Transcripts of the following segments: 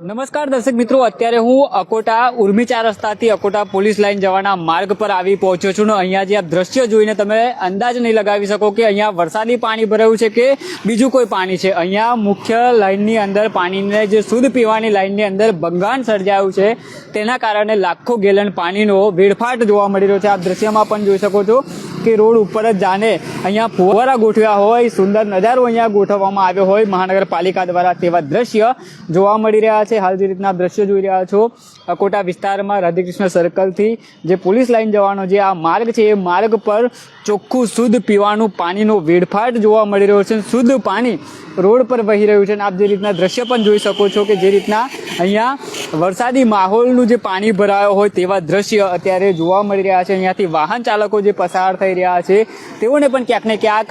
નમસ્કાર દર્શક મિત્રો, અત્યારે હું અકોટા ઉર્મી 4 રસ્તાથી અકોટા પોલીસ લાઇન જવાના માર્ગ પર આવી પહોંચ્યો છું. અહીંયા જે આ દ્રશ્ય જોઈને તમે અંદાજ નહીં લગાવી શકો કે અહીંયા વરસાદી પાણી ભરાયું છે કે બીજું કોઈ પાણી છે. અહીંયા મુખ્ય લાઇનની અંદર પાણીને જે શુદ્ધ પીવાની લાઇનની અંદર ભંગાણ સર્જાયું છે, તેના કારણે લાખો ગેલન પાણીનો વેડફાટ જોવા મળી રહ્યો છે. આપ દ્રશ્યમાં પણ જોઈ શકો છો કે રોડ ઉપર જ જાણે અહીંયા ફુવારા ગોઠવ્યા હોય, સુંદર નજારો અહીંયા ગોઠવવામાં આવ્યો હોય મહાનગરપાલિકા દ્વારા, તેવા દ્રશ્ય જોવા મળી રહ્યા છે. હાલ જે રીતના દ્રશ્ય જોઈ રહ્યા છો, અકોટા વિસ્તારમાં રાધેકૃષ્ણ સર્કલથી જે પોલીસ લાઇન જવાનો જે આ માર્ગ છે, એ માર્ગ પર ચોખ્ખું શુદ્ધ પીવાનું પાણીનો વેડફાટ જોવા મળી રહ્યો છે. શુદ્ધ પાણી રોડ પર વહી રહ્યું છે. અને આપ જે રીતના દ્રશ્ય પણ જોઈ શકો છો કે જે રીતના અહીંયા વરસાદી માહોલનું જે પાણી ભરાયો હોય તેવા દ્રશ્ય અત્યારે જોવા મળી રહ્યા છે. અહીંયાથી વાહન ચાલકો જે પસાર થઈ રહ્યા છે તેઓને પણ ક્યાંક ને ક્યાંક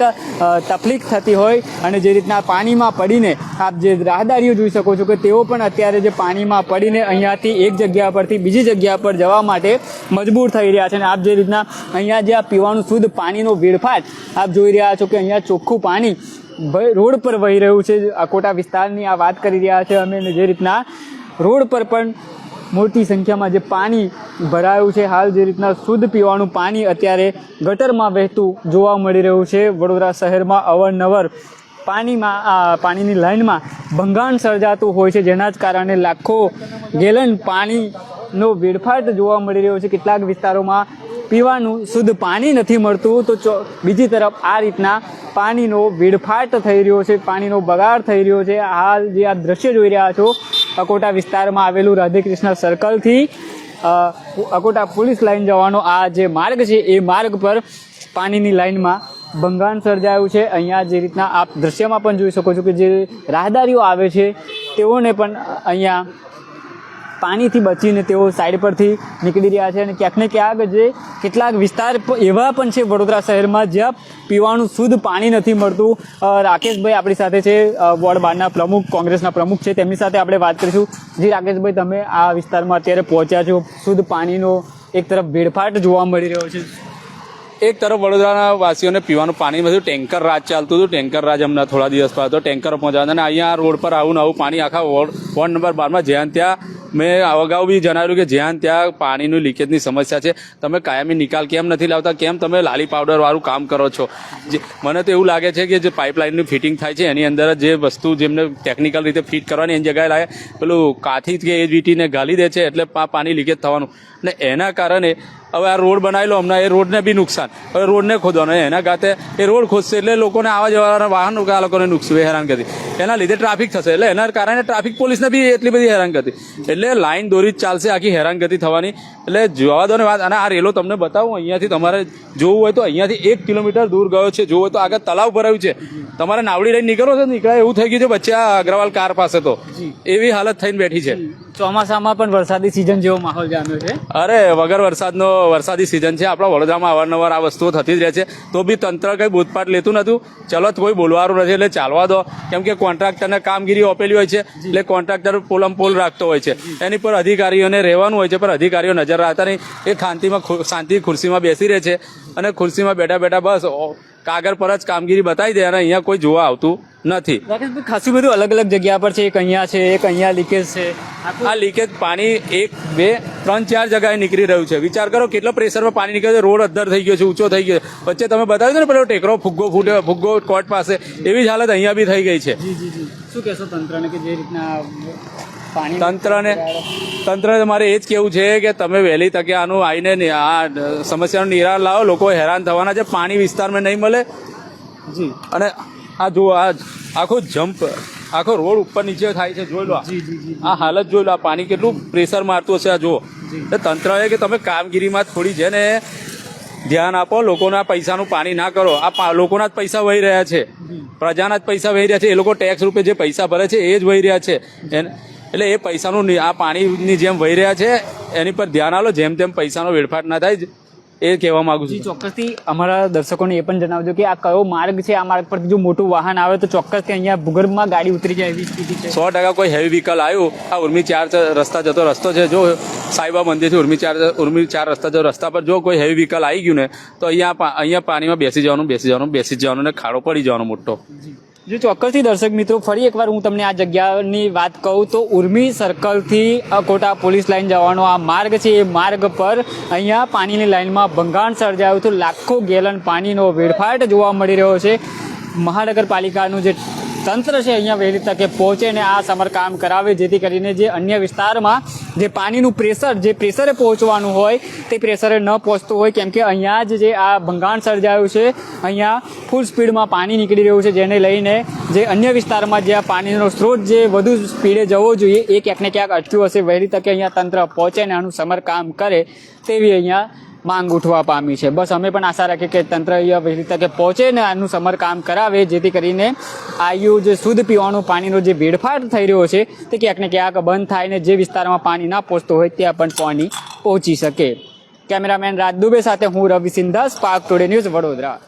તકલીફ થતી હોય, અને જે રીતના પાણીમાં પડીને આપ જે રાહદારીઓ જોઈ શકો છો કે તેઓ પણ અત્યારે જે પાણીમાં પડીને અહીંયાથી એક જગ્યા પરથી બીજી જગ્યા પર જવા માટે મજબૂર થઈ રહ્યા છે. અને આપ જે રીતના અહીંયા જે આ પીવાનું શુદ્ધ પાણીનો વેડફાટ આપ જોઈ રહ્યા છો કે અહીંયા ચોખ્ખું પાણી રોડ પર વહી રહ્યું છે. અકોટા વિસ્તારની આ વાત કરી રહ્યા છે અમે. જે રીતના રોડ પર પણ મોટી સંખ્યામાં જે પાણી ભરાયું છે. હાલ જે રીતના શુદ્ધ પીવાનું પાણી અત્યારે ગટરમાં વહેતું જોવા મળી રહ્યું છે. વડોદરા શહેરમાં અવારનવાર પાણીની લાઇનમાં ભંગાણ સર્જાતું હોય છે, જેના જ કારણે લાખો ગેલન પાણીનો વેડફાટ જોવા મળી રહ્યો છે. કેટલાક વિસ્તારોમાં પીવાનું શુદ્ધ પાણી નથી મળતું, તો બીજી તરફ આ રીતના પાણીનો વેડફાટ થઈ રહ્યો છે, પાણીનો બગાડ થઈ રહ્યો છે. હાલ જે આ દ્રશ્ય જોઈ રહ્યા છો, અકોટા વિસ્તારમાં આવેલું રાધેકૃષ્ણ સર્કલથી અકોટા પોલીસ લાઇન જવાનો આ જે માર્ગ છે, એ માર્ગ પર પાણીની લાઇનમાં ભંગાણ સર્જાયું છે. અહીંયા જે રીતના આપ દ્રશ્યમાં પણ જોઈ શકો છો કે જે રાહદારીઓ આવે છે તેઓને પણ અહીંયા પાણીથી બચીને તેઓ સાઈડ પરથી નીકળી રહ્યા છે. અને ક્યાંક ને ક્યાંક જે કેટલાક વિસ્તાર એવા પણ છે વડોદરા શહેરમાં જ્યાં પીવાનું શુદ્ધ પાણી નથી મળતું. રાકેશભાઈ આપણી સાથે છે, વોર્ડ 12ના પ્રમુખ, કોંગ્રેસના પ્રમુખ છે, તેમની સાથે આપણે વાત કરીશું. જી રાકેશભાઈ, તમે આ વિસ્તારમાં અત્યારે પહોંચ્યા છો, શુદ્ધ પાણીનો એક તરફ વેડફાટ જોવા મળી રહ્યો છે. એક તરફ વડોદરાના વાસીઓને પીવાનું પાણી બધું ટેન્કર રાજ ચાલતું હતું. ટેન્કર રાજ હમણાં થોડા દિવસ પહેલાં તો ટેન્કરો પહોંચાડતા, અને અહીંયા રોડ પર આવું નવું પાણી આખા વોર્ડ નંબર 12માં જ્યાં ત્યાં મેં અગાઉ બી જણાવ્યું કે જ્યાં ત્યાં પાણીનું લીકેજની સમસ્યા છે, તમે કાયમી નિકાલ કેમ નથી લાવતા? કેમ તમે લાલી પાવડરવાળું કામ કરો છો? મને તો એવું લાગે છે કે જે પાઇપલાઇનનું ફિટિંગ થાય છે એની અંદર જે વસ્તુ જેમને ટેકનિકલ રીતે ફિટ કરવાની એની જગ્યાએ લાગે પેલું કાથી કે એ વીટીને ગાલી દે છે, એટલે પાણી લીકેજ થવાનું. ને એના કારણે હવે આ રોડ બનાવેલો હમણાં, એ રોડને બી નુકસાન. હવે રોડને ખોદવાનો, એના ગાતે એ રોડ ખોદશે એટલે લોકોને આવા જવાના વાહન આ લોકોને નુકસાન, હેરાનગતિ. એના લીધે ટ્રાફિક થશે, એટલે એના કારણે ટ્રાફિક પોલીસને બી એટલી બધી હેરાનગતિ. એટલે લાઈન દોરી જ ચાલશે, આખી હેરાનગતિ થવાની. એટલે જોવા દો ને વાત. અને આ રેલો તમને બતાવું, અહીંયાથી તમારે જોવું હોય તો અહીંયાથી 1 કિલોમીટર દૂર ગયો છે. જોવું હોય તો આગળ તલાવ ભરાયું છે, તમારે નાવડી લઈને નીકળો છો, નીકળે એવું થઈ ગયું છે વચ્ચે આ અગ્રવાલ કાર પાસે. તો એવી હાલત થઈને બેઠી છે. ચોમાસામાં પણ વરસાદી સિઝન જેવો માહોલ જામ્યો છે. અરે વગર વરસાદી સિઝન છે. આપણા વડોદરામાં અવારનવાર આ વસ્તુઓ થતી જ રહે છે, તો બી તંત્ર કંઈ બોધપાઠ લેતું નતું. ચલો કોઈ બોલવાનું નથી એટલે ચાલવા દો, કેમ કે કોન્ટ્રાક્ટરને કામગીરી આપેલી હોય છે, એટલે કોન્ટ્રાક્ટર પોલમ પોલ રાખતો હોય છે, એની પર અધિકારીઓને રહેવાનું હોય છે, પણ અધિકારીઓ નજર રાખતા નહીં. એ શાંતિ ખુરશીમાં બેસી રહે છે, અને ખુરશીમાં બેઠા બેઠા બસ કાગળ પર જ કામગીરી બતાવી દે, અને અહીંયા કોઈ જોવા આવતું નથી. રાકેશભાઈ, ખાસું બધું અલગ અલગ જગ્યા પર છે. એક અહીંયા છે, એક અહીંયા લીકેજ છે. આ લીકેજ પાણી 1, 2, 3, 4 જગ્યાએ નીકળી રહ્યું છે. વિચાર કરો કેટલો પ્રેશરમાં પાણી નીકળે છે. રોડ અદ્ધર થઈ ગયો છે, ઊંચો થઈ ગયો છે. વચ્ચે તમે બતાવ્યું ને પેલો ટેકરો ફુગ્ગો કોર્ટ પાસે, એવી જ હાલત અહીંયા બી થઈ ગઈ છે. શું કહેશો તંત્રને કે જે રીતના તંત્રને મારે એ જ કહેવું છે કે તમે વહેલી તકે આનું આવીને આ સમસ્યાનું નિરાકરણ લાવો. લોકો હેરાન થવાના છે, પાણી વિસ્તારમાં નહીં મળે. જી. અને આ જુઓ, આ આખો રોડ ઉપર નીચે થાય છે, જોઈ લો. આ હાલત જોઈ લો, આ પાણી કેટલું પ્રેશર મારતું હશે. આ જુઓ, તંત્ર એ કે તમે કામગીરીમાં થોડી છે ને ધ્યાન આપો, લોકોના પૈસાનું પાણી ના કરો. આ લોકોના જ પૈસા વહી રહ્યા છે, પ્રજાના જ પૈસા વહી રહ્યા છે. એ લોકો ટેક્સ રૂપે જે પૈસા ભરે છે એ જ વહી રહ્યા છે. એટલે એ પૈસાનું આ પાણીની જેમ વહી રહ્યા છે, એની પર ધ્યાન આપો, જેમ તેમ પૈસાનો વેડફાટ ના થાય, એ કહેવા માંગુ છું. ચોક્કસથી અમારા દર્શકોને એ પણ જણાવજો કે આ કયો માર્ગ છે. આ માર્ગ પર જો મોટું વાહન આવે તો ચોક્કસથી અહીંયા ભૂગર્ભમાં ગાડી ઉતરી જાય એવી સ્થિતિ છે. 100% કોઈ હેવી વ્હીકલ આવ્યું, આ ઉર્મી 4 રસ્તા જતો રસ્તો છે, જો સાઈબા મંદિરથી ઉર્મી 4 રસ્તા પર જો કોઈ હેવી વ્હીકલ આવી ગયું ને, તો અહીંયા પાણીમાં બેસી જવાનું ને ખાડો પડી જવાનો મોટો. જો ચોક્કસથી દર્શક મિત્રો ફરી એકવાર હું તમને આ જગ્યાની વાત કહું તો ઉર્મી સર્કલથી અકોટા પોલીસ લાઇન જવાનો આ માર્ગ છે. એ માર્ગ પર અહીંયા પાણીની લાઇનમાં ભંગાણ સર્જાયું હતું. લાખો ગેલન પાણીનો વેડફાટ જોવા મળી રહ્યો છે. મહાનગરપાલિકાનું જે તંત્ર છે અહીંયા વહેલી તકે પહોંચે ને આ સમારકામ કરાવે, જેથી કરીને જે અન્ય વિસ્તારમાં જે પાણીનું પ્રેશર જે પ્રેશરે પહોંચવાનું હોય તે પ્રેશરે ન પહોંચતું હોય, કેમ કે અહીંયા જ જે આ ભંગાણ સર્જાયું છે અહીંયા ફૂલ સ્પીડમાં પાણી નીકળી રહ્યું છે, જેને લઈને જે અન્ય વિસ્તારમાં જે આ પાણીનો સ્ત્રોત જે વધુ સ્પીડે જવો જોઈએ એ ક્યાંક ને ક્યાંક અટક્યું હશે. વહેલી તકે અહીંયા તંત્ર પહોંચે ને આનું સમારકામ કરે તેવી અહીંયા માંગ ઉઠવા પામી છે. બસ અમે પણ આશા રાખીએ કે તંત્ર અહીંયા વહેલી તકે પહોંચે ને આનું સમારકામ કરાવે, જેથી કરીને આયું જે શુદ્ધ પીવાનું પાણીનો જે વેડફાટ થઈ રહ્યો છે તે ક્યાંક ને ક્યાંક બંધ થાય ને જે વિસ્તારમાં પાણી ના પહોંચતું હોય ત્યાં પણ પાણી પહોંચી શકે. કેમેરામેન રાજ દુબે સાથે હું Ravi Sindha, Spark today news, Vadodara.